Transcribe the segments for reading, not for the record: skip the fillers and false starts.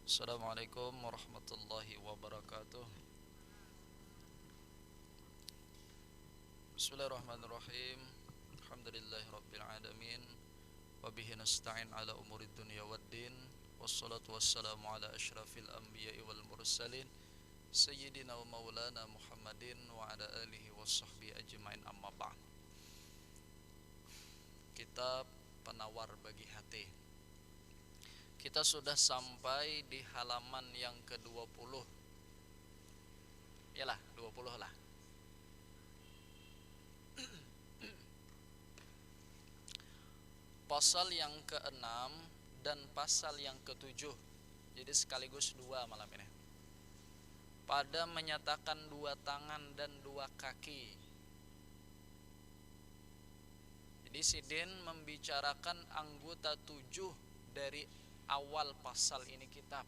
Assalamualaikum warahmatullahi wabarakatuh. Bismillahirrahmanirrahim. Alhamdulillahi rabbil alamin. Wabihi nasta'in ala umurid dunya waddin. Wassalatu wassalamu ala ashrafil anbiya'i wal mursalin Sayyidina wa maulana Muhammadin wa ala alihi wa sahbihi ajma'in, amma ba'd. Kitab Penawar Bagi Hati. Kita sudah sampai di halaman yang ke-20. Yalah, 20 lah. Pasal yang ke-6 dan pasal yang ke-7. Jadi sekaligus dua malam ini. Pada menyatakan dua tangan dan dua kaki. Jadi Sidin membicarakan anggota 7 dari awal pasal ini kitab.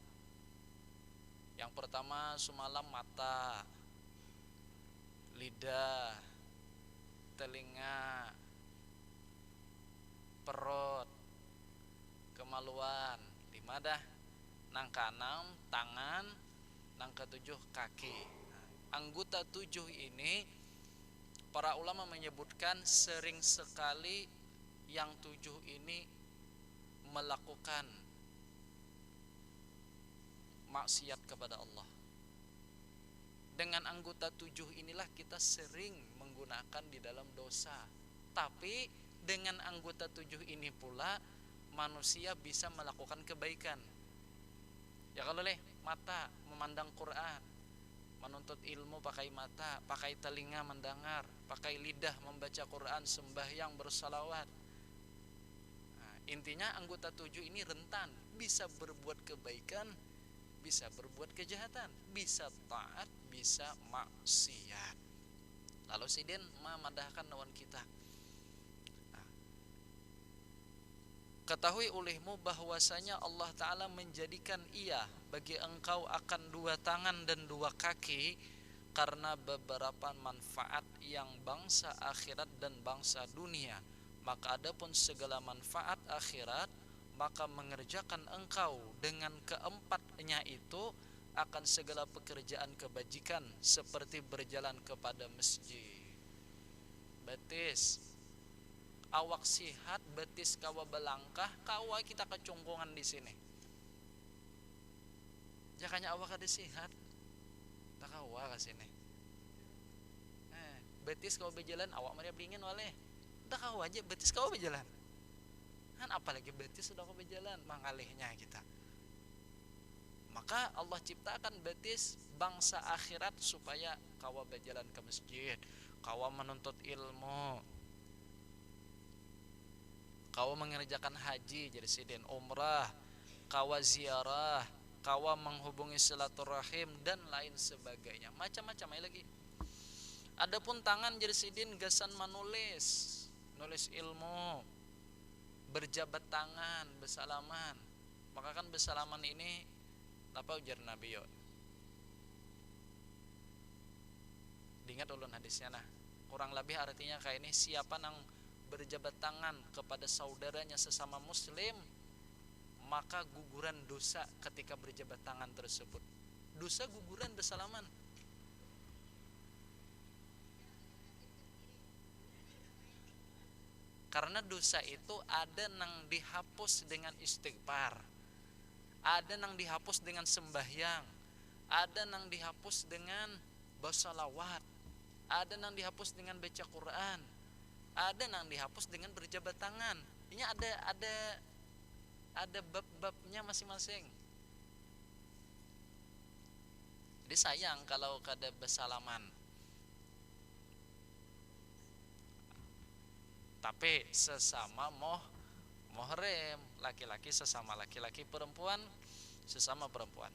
Yang pertama semalam mata, lidah, telinga, perut, kemaluan, 5 dah. Nangka 6 tangan, nangka 7 kaki. Anggota 7 ini para ulama menyebutkan sering sekali yang 7 ini melakukan maksiat kepada Allah. Dengan anggota 7 inilah kita sering menggunakan di dalam dosa. Tapi dengan anggota 7 ini pula manusia bisa melakukan kebaikan. Ya kalau mata memandang Quran, menuntut ilmu pakai mata, pakai telinga mendengar, pakai lidah membaca Quran, sembahyang, bersalawat. Nah, intinya anggota 7 ini rentan, bisa berbuat kebaikan, bisa berbuat kejahatan, bisa taat, bisa maksiat. Lalu Sidin memadahkan lawan kita. Ketahui olehmu bahwasanya Allah Ta'ala menjadikan ia bagi engkau akan 2 tangan dan 2 kaki karena beberapa manfaat yang bangsa akhirat dan bangsa dunia. Maka adapun segala manfaat akhirat, maka mengerjakan engkau dengan keempatnya itu akan segala pekerjaan kebajikan seperti berjalan kepada masjid. Betis awak sihat, betis kawa belangkah, kawa kita kecungkungan di sini. Jakanya awak ada sihat, tak kawa ke sini. Betis kawa berjalan, awak maria beringin wale. Tak kawa aja betis kawa berjalan. Kan apalagi betis sudah kawa berjalan, mangalihnya kita. Maka Allah ciptakan betis bangsa akhirat supaya kawa berjalan ke masjid, kawa menuntut ilmu, kawa mengerjakan haji jadi sidin, umrah, kawa ziarah, kawa menghubungi silaturahim dan lain sebagainya, macam-macam lagi. Adapun tangan jadi sidin gasan menulis, nulis ilmu, berjabat tangan, bersalaman. Maka kan bersalaman ini apa ujar Nabi yo? Diingat ulun hadisnya nah. Kurang lebih artinya kayak ini, siapa nang berjabat tangan kepada saudaranya sesama muslim, maka guguran dosa ketika berjabat tangan tersebut. Dosa guguran bersalaman. Karena dosa itu ada nang dihapus dengan istighfar, ada nang dihapus dengan sembahyang, ada nang dihapus dengan bersalawat, ada nang dihapus dengan baca Quran, ada nang dihapus dengan berjabat tangan. Ini ada bab-babnya masing-masing. Jadi sayang kalau kada bersalaman. Tapi sesama muhrim, laki-laki sesama laki-laki, perempuan sesama perempuan.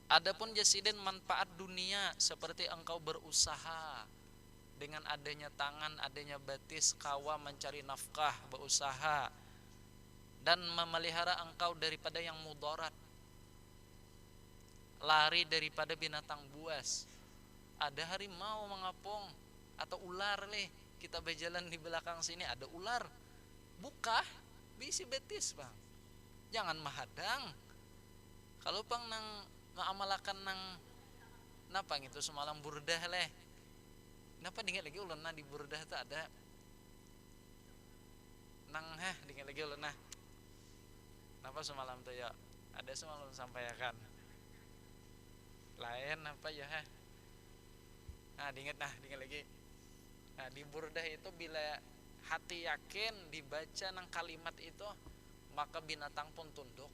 Adapun jasidin manfaat dunia seperti engkau berusaha dengan adanya tangan, adanya betis, kawa mencari nafkah, berusaha dan memelihara engkau daripada yang mudarat, lari daripada binatang buas. Ada harimau mengapung atau ular kita berjalan di belakang sini ada ular, buka bisi betis bang. jangan mahadang. Kalau pang nang ngaamalakan nang napa gitu semalam burdah leh. Napa dingat lagi ulun di burdah tu ada nang dingat lagi ulun napa semalam tu ya. Ada semalam sampaikan. Lain apa ya dingat lagi. Nah, di burdah itu bila hati yakin dibaca nang kalimat itu, maka binatang pun tunduk.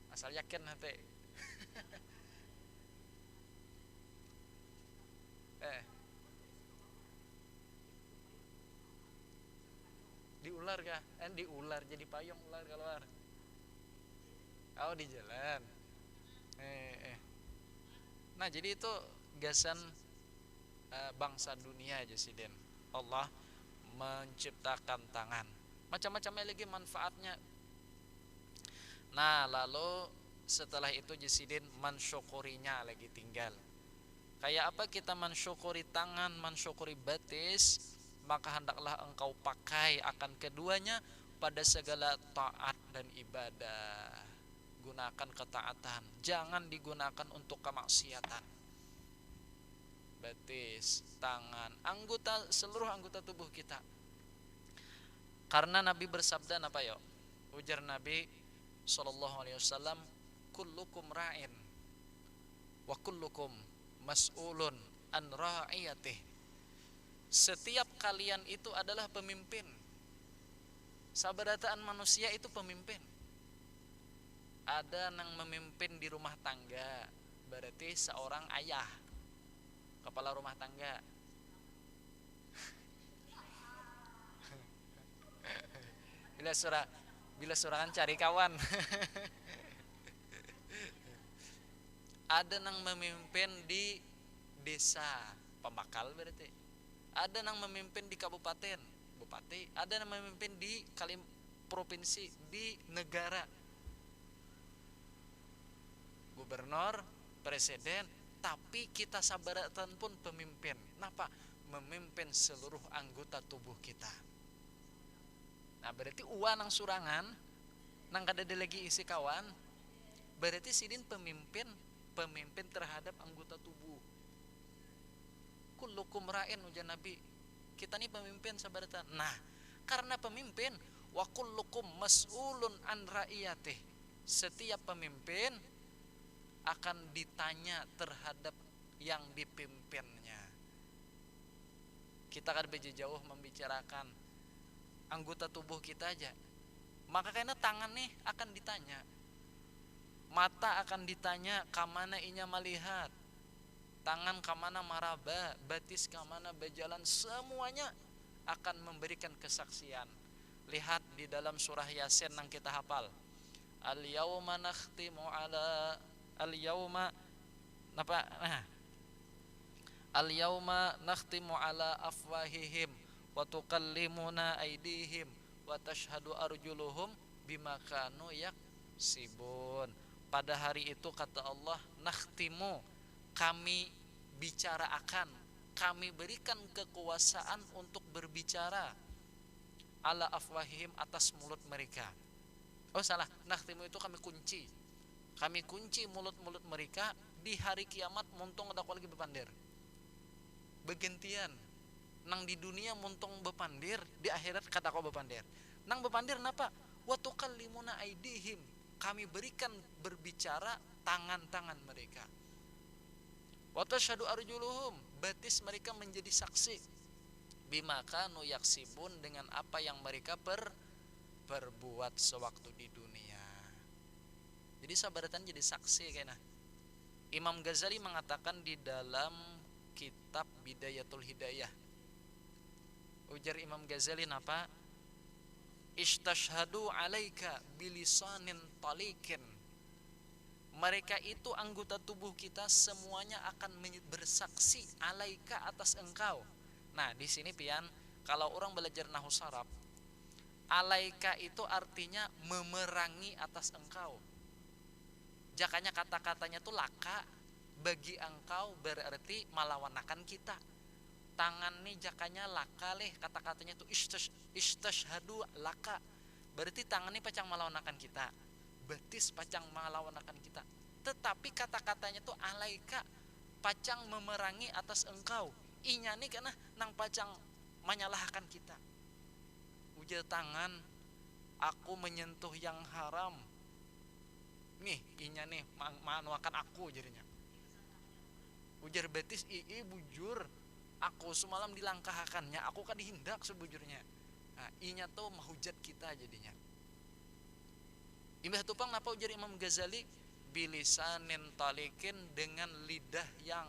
Asal yakin hati. Diular kah? Diular jadi payung ular keluar. Oh, di jalan. Nah, jadi itu gasan bangsa dunia aja sih Den. Allah menciptakan tangan. Macam-macamnya lagi manfaatnya. Nah, lalu setelah itu Jesidin mensyukurinya lagi tinggal. Kayak apa kita mensyukuri tangan, mensyukuri batis, maka hendaklah engkau pakai akan keduanya pada segala taat dan ibadah. Gunakan ketaatan, jangan digunakan untuk kemaksiatan. Batis, tangan, seluruh anggota tubuh kita. Karena Nabi bersabda apa yo? Ujar Nabi sallallahu alaihi wasallam, kullukum ra'in wa kullukum mas'ulun an ra'iyatih. Setiap kalian itu adalah pemimpin. Sabarataan manusia itu pemimpin. Ada yang memimpin di rumah tangga, berarti seorang ayah, kepala rumah tangga. Bila surah kan cari kawan. Ada yang memimpin di desa, pembakal berarti. Ada yang memimpin di kabupaten, bupati. Ada yang memimpin di provinsi, di negara, gubernur, presiden. Tapi kita sabaratan pun pemimpin. Kenapa? Memimpin seluruh anggota tubuh kita. Nah, berarti uang nang surangan nang kada ada lagi isi kawan, berarti sidin pemimpin terhadap anggota tubuh. Kullukum ra'in ujar Nabi. Kita nih pemimpin sabaratan. Nah, karena pemimpin, wa kullukum mas'ulun an ra'iyatih. Setiap pemimpin akan ditanya terhadap yang dipimpinnya. Kita kan jauh membicarakan anggota tubuh kita aja. Maka karena tangan nih akan ditanya, mata akan ditanya kamana inya melihat, tangan kamana maraba, batis kamana berjalan, semuanya akan memberikan kesaksian. Lihat di dalam surah Yasin yang kita hafal, al-yauma nakhtimu ala al-yauma napa al-yauma nakhtimu ala afwahihim wa tukallimuna aydihim wa tashhadu arjuluhum bima kanu yaksibun. Pada hari itu kata Allah, nakhtimu, kami bicarakan, kami berikan kekuasaan untuk berbicara, ala afwahihim, atas mulut mereka. Oh salah, nakhtimu itu kami kunci mulut-mulut mereka. Di hari kiamat muntong ada lagi bepandir, begentian. Nang di dunia muntong bepandir, di akhirat kata kau bepandir. Nang bepandir napa? Wa tukallimuna aidihim, kami berikan berbicara tangan-tangan mereka. Wa tashhadu arjuluhum, batis mereka menjadi saksi. Bima kanu yaksibun, dengan apa yang mereka perbuat sewaktu di dunia. Jadi sabaratan jadi saksi kayaknya. Imam Ghazali mengatakan di dalam kitab Bidayatul Hidayah, ujar Imam Ghazali napa? Istashhadu alaika bilisanin talikin. Mereka itu anggota tubuh kita semuanya akan bersaksi alaika, atas engkau. Nah, di sini pian, kalau orang belajar nahwu saraf, alaika itu artinya memerangi atas engkau. Jakanya kata-katanya tuh laka, bagi engkau berarti malawanakan kita. Tangan nih jakanya laka leh, kata-katanya tuh istashhadu laka, berarti tangan ini pacang melawan akan kita, betis pacang melawan akan kita, tetapi kata-katanya tuh alaika, pacang memerangi atas engkau, inya nih karena nang pacang menyalahkan kita. Ujar tangan, aku menyentuh yang haram nih, inya nih manuakan aku jadinya. Ujar betis, bujur aku semalam dilangkahakannya, aku kan dihindak sebujurnya. Nah, inya tuh menghujat kita jadinya. Imbah tupang napa ujar Imam Ghazali, bilisanin talikin, dengan lidah yang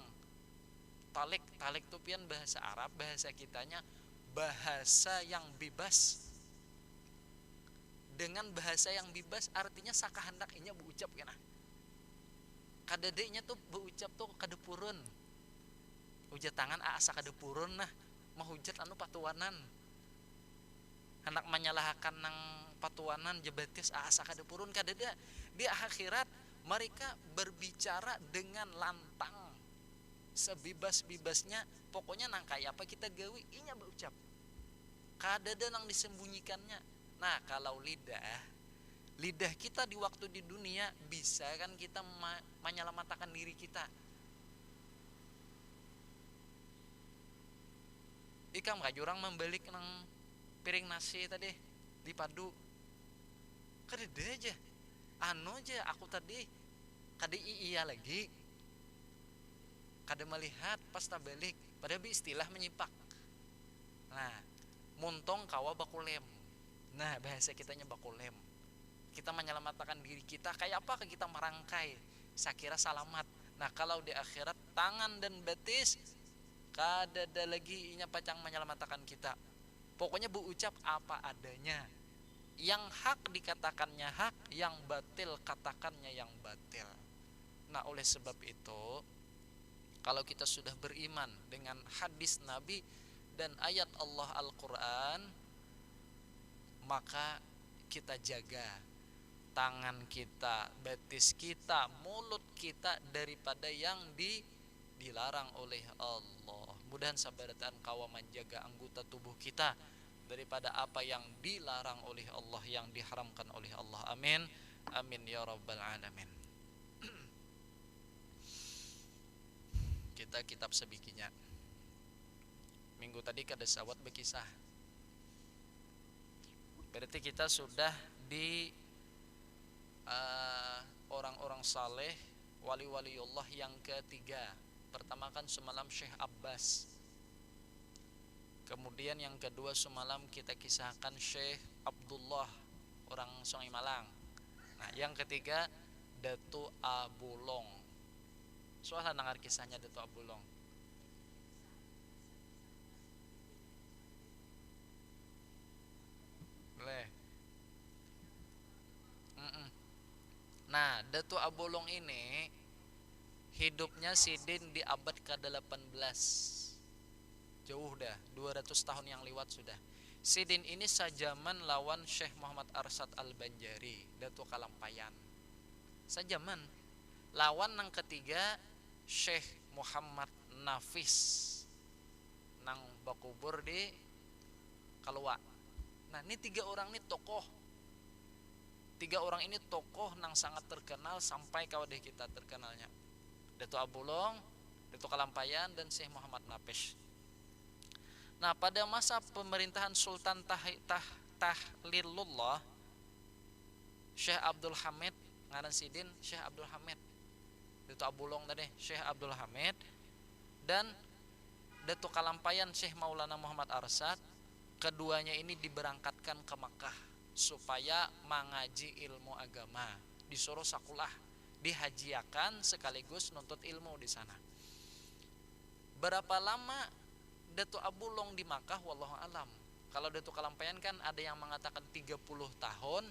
talik. Talik tuh pian bahasa Arab, bahasa kitanya bahasa yang bebas. Dengan bahasa yang bebas artinya sakahandak inya berucap kena. Kadadenya tuh berucap tuh kadepurun. Hujat tangan asa kadepurun nah, mahujat anu patuanan. Hendak menyalahkan nang patuanan jebetis asa kadepurun kadada. Di akhirat mereka berbicara dengan lantang, sebebas-bebasnya, pokoknya nang kayak apa kita gawi inya berucap. Kadada nang disembunyikannya. Nah, kalau lidah kita di waktu di dunia bisa kan kita menyelamatkan diri kita. Ikam gak jurang membalik nang piring nasi tadi di padu. Kadada aja. Anu aja aku tadi kade iya lagi. Kade melihat pas tabalik pada istilah menyipak. Nah, muntong kawa bakulem. Nah, bahasa kitanya bakulem. Kita menyelamatkan diri kita kayak apa ke kita merangkai sakira salamat. Nah, kalau di akhirat tangan dan betis kadada lagi inya pacang menyelamatkan kita. Pokoknya berucap apa adanya. Yang hak dikatakannya hak, yang batil katakannya yang batil. Nah, oleh sebab itu kalau kita sudah beriman dengan hadis Nabi dan ayat Allah Al-Quran, maka kita jaga tangan kita, betis kita, mulut kita daripada yang dilarang oleh Allah. Mudahan sabaratan kawa menjaga anggota tubuh kita daripada apa yang dilarang oleh Allah, yang diharamkan oleh Allah. Amin. Amin ya rabbal alamin. Kita kitab sebikinya. Minggu tadi kada sawat berkisah. Berarti kita sudah di orang-orang saleh, wali-waliullah yang ketiga. Pertama kan semalam Syekh Abbas. Kemudian yang kedua semalam kita kisahkan Syekh Abdullah, orang Sungai Malang. Nah, yang ketiga Datu Abulong. Soalnya dengar kisahnya Datu Abulong. Boleh. Nah, Datu Abulong ini hidupnya Sidin di abad ke-18. Jauh dah, 200 tahun yang lewat sudah. Sidin ini sajaman lawan Syekh Muhammad Arsad Al-Banjari, Datu Kalampayan. Sajaman. Lawan yang ketiga Syekh Muhammad Nafis nang bakubur di Kalwa. Nah, ini tiga orang ini tokoh. Tiga orang ini tokoh nang sangat terkenal sampai kawadah kita terkenalnya. Datu Abulong, Datu Kalampayan, dan Syekh Muhammad Nafis. Nah, pada masa pemerintahan Sultan Tahlilullah, Syekh Abdul Hamid, ngaran Sidin Syekh Abdul Hamid, Datu Abulong tadi Syekh Abdul Hamid, dan Datu Kalampayan Syekh Maulana Muhammad Arsad. Keduanya ini diberangkatkan ke Makkah supaya mengaji ilmu agama, disuruh sakulah, dihajiakan sekaligus nuntut ilmu di sana. Berapa lama Datu Abulong di Makkah wallahu alam. Kalau Datu Kalampayan kan ada yang mengatakan 30 tahun,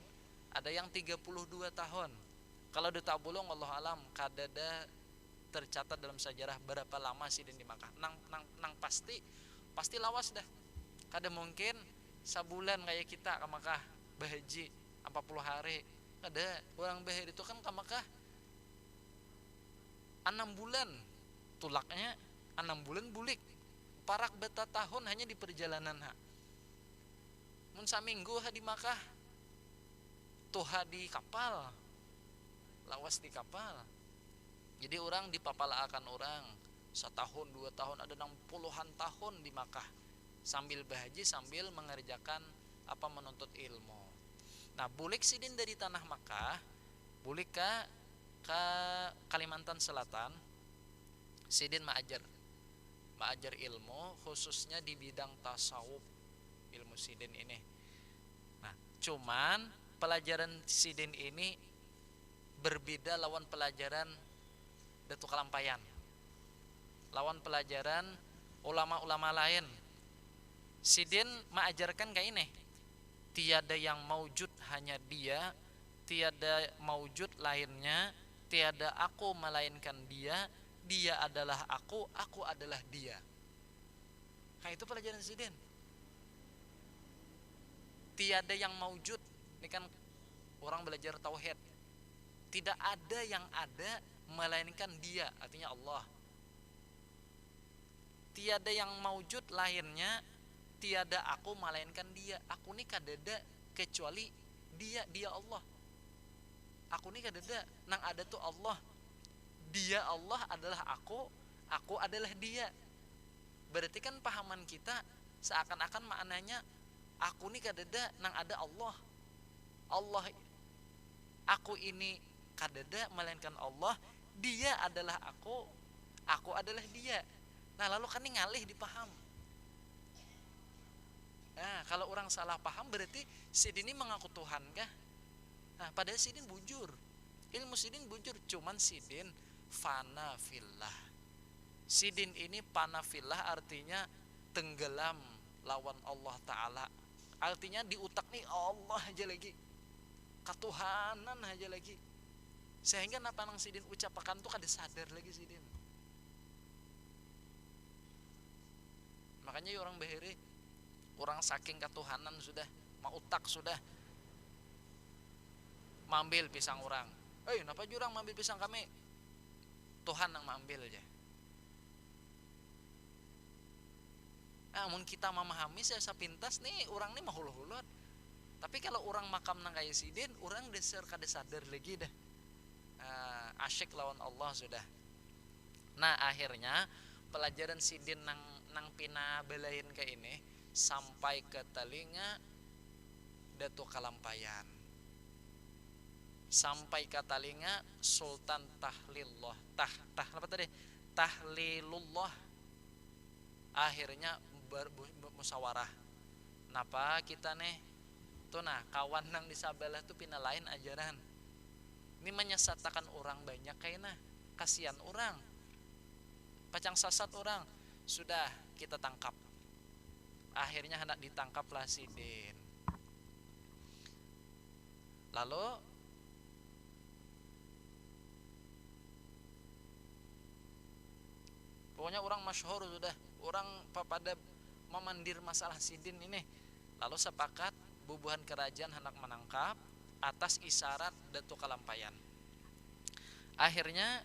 ada yang 32 tahun. Kalau Datu Abulong wallahu alam kadada tercatat dalam sejarah berapa lama Sidin di Makkah. Nang pasti lawas dah. Kada mungkin sabulan kayak kita ke Makkah bahaji 40 hari. Ada orang bahir itu kan ke Makkah 6 bulan. Tulaknya 6 bulan bulik. Parak beta tahun hanya di perjalanan ha. Mun saminggu ha di Makkah. tuha di kapal, lawas di kapal. Jadi orang dipapalaakan orang setahun 2 tahun, ada 60-an tahun di Makkah sambil berhaji sambil mengerjakan menuntut ilmu. Nah, bulik sidin dari tanah Makkah, bulik ke Kalimantan Selatan, sidin maajar ilmu khususnya di bidang tasawuf, ilmu sidin ini. Nah, cuman pelajaran sidin ini berbeda lawan pelajaran Datuk Kalampayan, lawan pelajaran ulama-ulama lain. Sidin mengajarkan kayak ini, tiada yang maujud hanya dia, tiada maujud lainnya, tiada aku melainkan dia, dia adalah aku adalah dia. Kayak itu pelajaran sidin. Tiada yang maujud, ini kan orang belajar tauhid. Tidak ada yang ada melainkan dia, artinya Allah. Tiada yang maujud lainnya, tiada aku melainkan dia. Aku ini kadada kecuali dia Allah. Aku ini kadada, nang ada tuh Allah. Dia Allah adalah aku adalah dia. Berarti kan pahaman kita seakan-akan maknanya aku ini kadada nang ada Allah. Allah, aku ini kadada melainkan Allah, dia adalah aku adalah dia. Nah, lalu kan ini ngalih dipaham. Nah, kalau orang salah paham berarti sidin ini mengaku Tuhan kah? Nah, padahal sidin bujur. Ilmu sidin bujur, cuman sidin fana fillah. Sidin ini fana fillah artinya tenggelam lawan Allah Ta'ala. Artinya di otak nih Allah aja lagi, ketuhanan aja lagi. Sehingga napa nang sidin ucapakan tuh kada sadar lagi sidin. Makanya orang bahiri, orang saking ketuhanan sudah, mau utak sudah mambil pisang orang. Napa jurang mambil pisang kami? Tuhan yang mambil aja. Namun kita memahami saya sepintas nih orang nih mahuluh-hulot. Tapi kalau orang makam nang kaya sidin, orang deser kada sadar lagi dah. Asyik lawan Allah sudah. Nah, akhirnya pelajaran sidin nang pina belain ke ini sampai ke telinga Datuk Kalampayan, sampai ke telinga Sultan Tahlilullah, apa tadi? Tahlilullah. Akhirnya bermusyawarah. Napa kita nih tuh, nah kawan nang di sabelah tuh pina lain ajaran. Ini menyesatkan orang banyak kayaknya, kasihan orang, pacang sasat orang. Sudah kita tangkap. Akhirnya hendak ditangkaplah sidin. Lalu pokoknya orang masyhur sudah, orang pada memandir masalah sidin ini. Lalu sepakat bubuhan kerajaan hendak menangkap atas isyarat Datuk Kalampayan. Akhirnya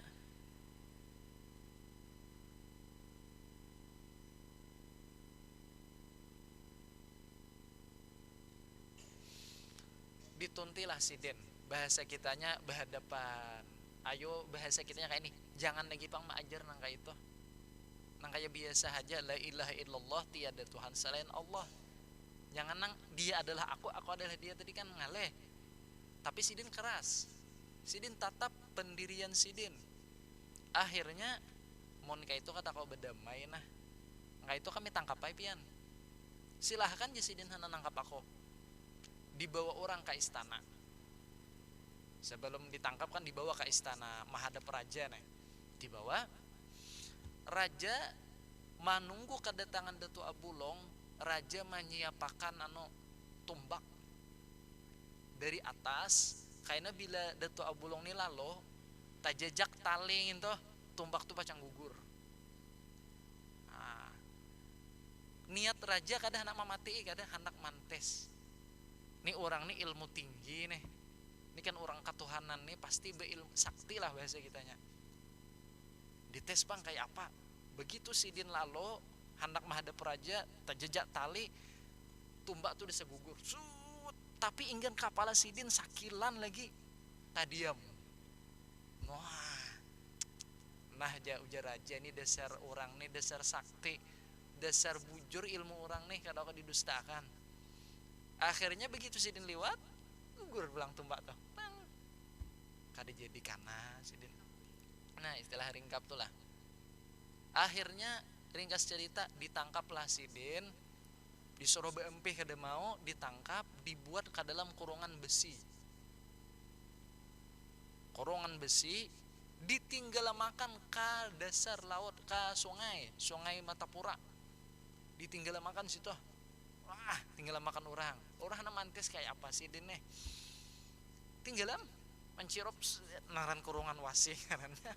dituntilah sidin. Bahasa kitanya berhadapan. Ayo bahasa kitanya kayak ini. Jangan lagi pang maajar nang kayak itu. Nang kayak biasa aja, la ilaha illallah, tiada Tuhan selain Allah. Jangan nang dia adalah aku adalah dia, tadi kan ngaleh. Tapi sidin keras. Sidin tatap pendirian sidin. Akhirnya mon kayak itu kata kau berdamai nah. Kayak itu kami tangkap aja pian. Silahkan je sidin hana nangkap aku. Dibawa orang ke istana. Sebelum ditangkap kan dibawa ke istana menghadap raja nih. Dibawa, raja menunggu kedatangan Datuk Abulong. Raja menyiapkan tumbak dari atas. Karena bila Datuk Abulong ini lalu tajajak taling itu, tumbak tuh pacang gugur. Nah, niat raja kadang hendak memati, kadang hendak mantes. Ini orang nih ilmu tinggi nih. Ini kan orang ketuhanan nih, pasti berilmu sakti lah bahasa kitanya. Dites bang kayak apa? Begitu sidin lalu hendak menghadap raja, terjejak tali, tumbak tuh bisa gugur. Sut, Tapi ingin kepala sidin sakilan lagi tadiam. Wah, nah ujar aja nih dasar orang nih, dasar sakti, dasar bujur ilmu orang nih kalau didustakan. Akhirnya begitu sidin lewat, gugur belang tumbak tuh, kada jadi kana sidin. Nah istilah ringkap tuh lah. Akhirnya ringkas cerita ditangkaplah sidin, disuruh BMP kada mau, ditangkap, dibuat ke dalam kurungan besi. Kurungan besi ditinggal makan ke dasar laut, ke sungai Matapura. Ditinggal makan situ. Wah, tinggal makan orang mantis kayak apa sih din nih? Tinggalan mencirop naran kurungan wasih karena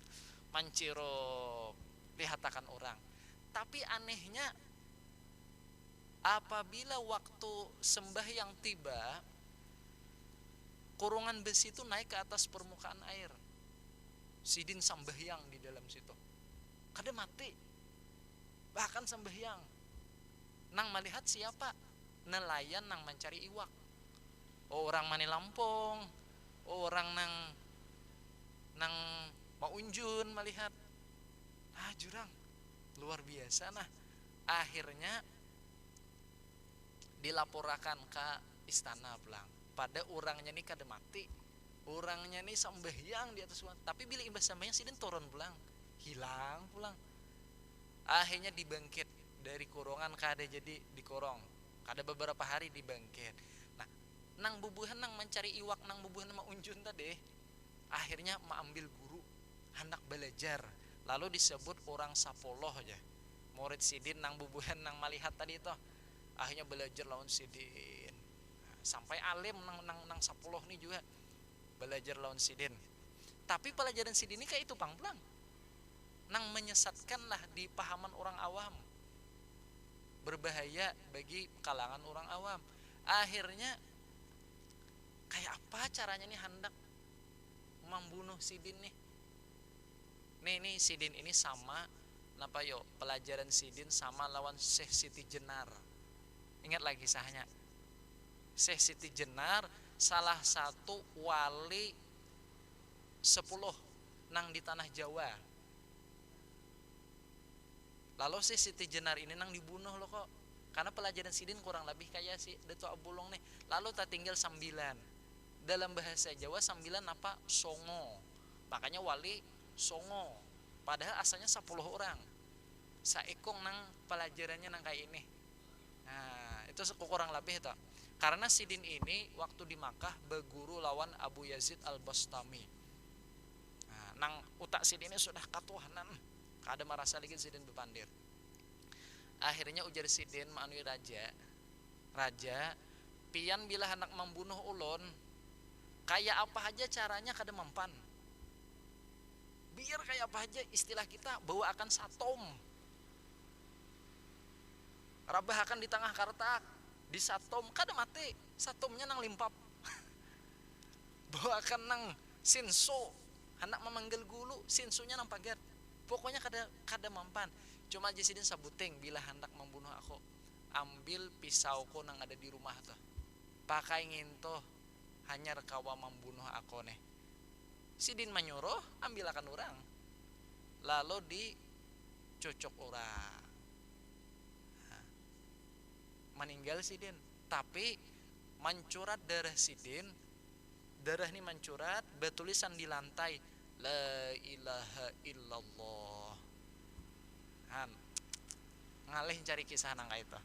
mencirop dihatakan orang. Tapi anehnya apabila waktu sembahyang tiba, kurungan besi itu naik ke atas permukaan air. Sidin sembahyang di dalam situ. Kada mati. Bahkan sembahyang. Nang melihat siapa? Nelayan nang mencari iwak. Orang mani Lampung, orang nang Maunjun melihat. Jurang luar biasa. Nah akhirnya dilaporkan ke istana pulang. Pada orangnya nih kada mati, orangnya nih sembahyang di atas uang. Tapi bila imbas sembahyang sidin turun pulang, hilang pulang. Akhirnya dibangkit dari kurungan, kada jadi dikorong, kada beberapa hari dibangkit. Nah nang bubuhan nang mencari iwak, nang bubuhan Maunjun tadi, akhirnya mengambil guru hendak belajar. Lalu disebut orang 10 aja murid sidin nang bubuhan nang melihat tadi itu. Akhirnya belajar lawan sidin. Sampai alim nang 10 nih juga belajar lawan sidin. Tapi pelajaran sidin ini kayak itu pang-plang, nang menyesatkan lah di pahaman orang awam, berbahaya bagi kalangan orang awam. Akhirnya kayak apa caranya nih hendak membunuh sidin nih. Nih sidin ini sama napa yo pelajaran sidin sama lawan Syekh Siti Jenar. Ingat lagi sahnya, Syekh Siti Jenar salah satu wali 10 nang di tanah Jawa. Lalu Syekh Siti Jenar ini nang dibunuh loh kok, karena pelajaran sidin kurang lebih kayak si Dato Abulong nih. Lalu tak tinggal 9. Dalam bahasa Jawa 9 apa? Songo. Makanya wali Songo. Padahal asalnya 10 orang. Saekong nang pelajarannya nang kayak ini. Nah, itu kurang lebih itu. Karena sidin ini waktu di Makkah berguru lawan Abu Yazid Al-Bastami. Nah, nang utak sidin ini sudah katuhanan, kada merasa lagi sidin bepandir. Akhirnya ujar sidin manui raja, pian bila hendak membunuh ulun, kayak apa aja caranya kada mempan. Biar kayak apa aja, istilah kita bawa akan satom, rabah akan di tengah kartak, di satom kada mati, satomnya nang limpap. Bawa akan nang sinso, hendak memanggil gulu, sinsunya nang pagar. Pokoknya kada mempan. Cuma Jasidin sabuting bila hendak membunuh aku, ambil pisauku nang ada di rumah tuh, pakai nginto, hanya rekawa membunuh aku nih. Sidin menyuruh ambil akan orang, lalu dicocok orang. Nah, meninggal sidin, tapi mencurat darah sidin. Darah ini mencurat, bertulisan di lantai, la ilaha illallah. Ngalih cari kisah nang itu.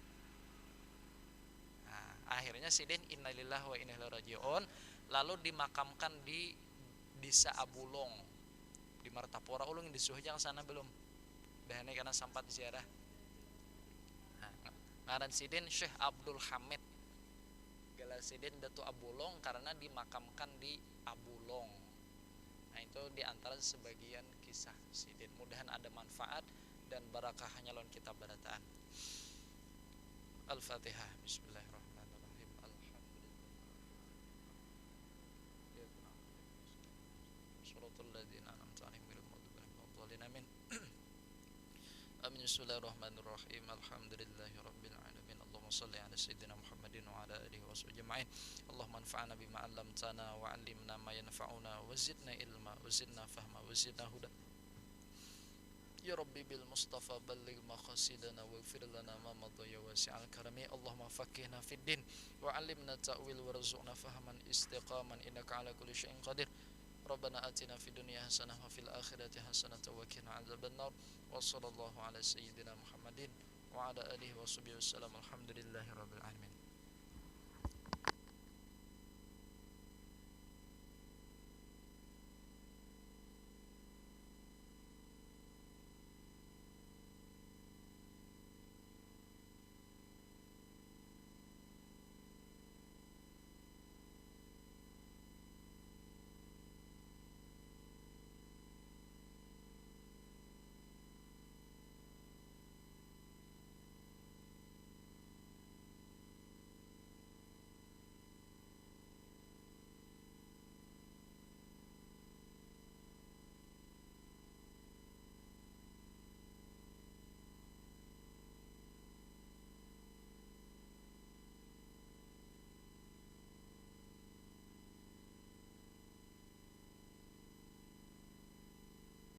Nah, akhirnya sidin innalillahi wa inna ilaihi rajiun, lalu dimakamkan di Desa Abulong di Martapura. Ulung di Suhjang sana belum dah ini karena sempat ziarah. Nah, ngaran sidin Syekh Abdul Hamid, gelar sidin Datu Abulong karena dimakamkan di Abulong. Nah itu diantara sebagian kisah sidin. Mudahan ada manfaat dan barakahnya lawan kita berataan. Al-Fatihah. Bismillahirrahmanirrahim. Amin. Amin. Bismillahirrahmanirrahim. Alhamdulillahirabbil alamin. Allahumma shalli ala sayyidina Muhammad Muhammadin wa ala alihi washabbihi ajma'in. Allahumma anfa'na bima 'allamtana wa 'allimna ma yanfa'una wa zidna ilma wa zidna fahma wa zidna huda. Ya Rabbi bil Mustafa balligh maqasidana waghfir lana ma madha ya wasi'al karami. Allahumma faqihna fid din wa 'allimna ta'wil warzuqna fahman istiqaman innaka 'ala kulli syai'in qadir. Rabbana atina fid dunya hasanah wa fil akhirati hasanah wa qina adzabannar. Wa sallallahu ala sayyidina Muhammadin wa ala alihi washabbihi wasallam. Alhamdulillahi rabbil alamin.